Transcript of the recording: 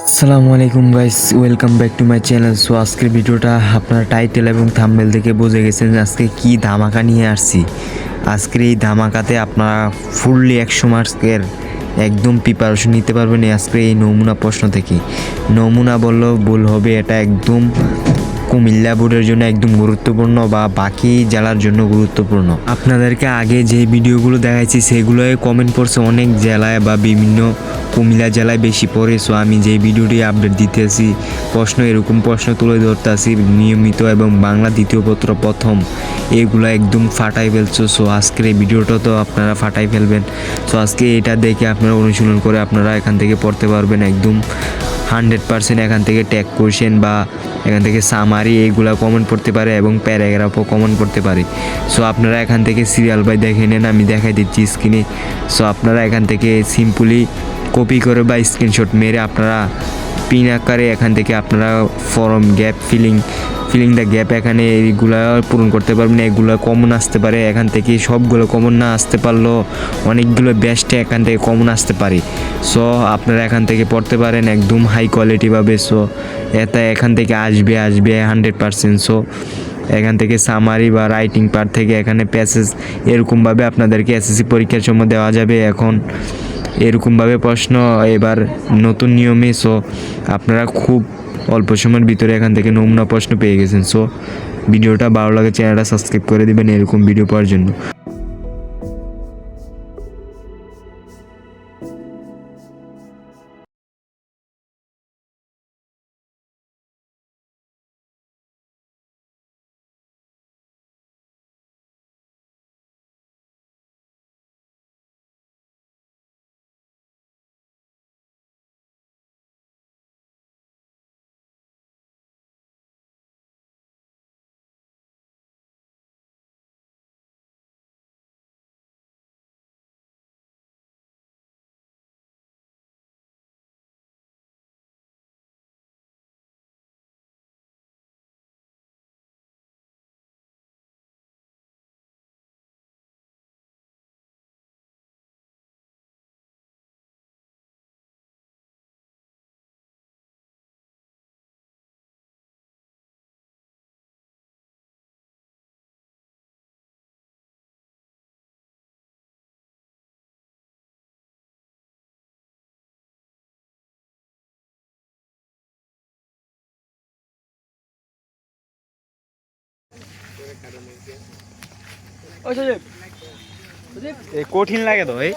আসসালামু আলাইকুম guys, welcome back to my channel. So আজকের ভিডিওটা আপনারা টাইটেল এবং থাম্বনেল থেকে বুঝে গেছেন যে আজকে কি ধামাকা নিয়ে আসছি। আজকের এই ধামাকাতে আপনারা ফুললি 100 মার্কের একদম প্রিপারেশন নিতে পারবেন আজকে এই নমুনা প্রশ্ন থেকে। নমুনা বললেও ভুল হবে, এটা একদম কুমিল্লা বোর্ডের জন্য একদম গুরুত্বপূর্ণ বা বাকি জেলার জন্য গুরুত্বপূর্ণ। আপনাদেরকে আগে যে ভিডিওগুলো দেখাইছি সেগুলোয় কমেন্ট পড়ছে অনেক জেলায় বা বিভিন্ন কুমিল্লা জেলায় বেশি পড়ে। সো আমি যে ভিডিওটি আপডেট দিতেছি এরকম প্রশ্ন তুলে ধরতেছি নিয়মিত এবং বাংলা দ্বিতীয় পত্র প্রথম এগুলো একদম ফাটাই ফেলছো। সো আজকের এই ভিডিওটা তো আপনারা ফাটাই ফেলবেন। সো আজকে এটা দেখে আপনারা অনুশীলন করে আপনারা এখান থেকে পড়তে পারবেন একদম 100%। এখান থেকে ট্যাগ কোয়েশ্চেন বা এখান থেকে সামারি এইগুলা কমন পড়তে পারে এবং প্যারাগ্রাফও কমন পড়তে পারে। সো আপনারা এখান থেকে সিরিয়াল বাই দেখে নেন, আমি দেখাই দিচ্ছি স্ক্রিনে। সো আপনারা এখান থেকে সিম্পলি কপি করে বা স্ক্রিনশট মেরে আপনারা পিন আকারে এখান থেকে আপনারা form gap filling the gap এখানে এইগুলা পূরণ করতে পারবেন। এগুলো কমন আসতে পারে এখান থেকে, সবগুলো কমন না আসতে পারলেও অনেকগুলো বেস্টে এখান থেকে কমন আসতে পারে। সো আপনারা এখান থেকে পড়তে পারেন একদম হাই কোয়ালিটিভাবে। সো এখান থেকে আসবে 100%। সো এখান থেকে সামারি বা রাইটিং পার্ট থেকে এখানে প্যাসেজ এরকমভাবে আপনাদেরকে এসএসসি পরীক্ষার সময় দেওয়া যাবে। এখন এরকমভাবে প্রশ্ন এবার নতুন নিয়মে। সো আপনারা খুব অল্প সময়ের ভিতরে এখান থেকে নমুনা প্রশ্ন পেয়ে গেছেন। সো ভিডিওটা ভালো লাগে চ্যানেলটা সাবস্ক্রাইব করে দিবেন এরকম ভিডিও পাওয়ার জন্য। কঠিন লাগে তো ভাই।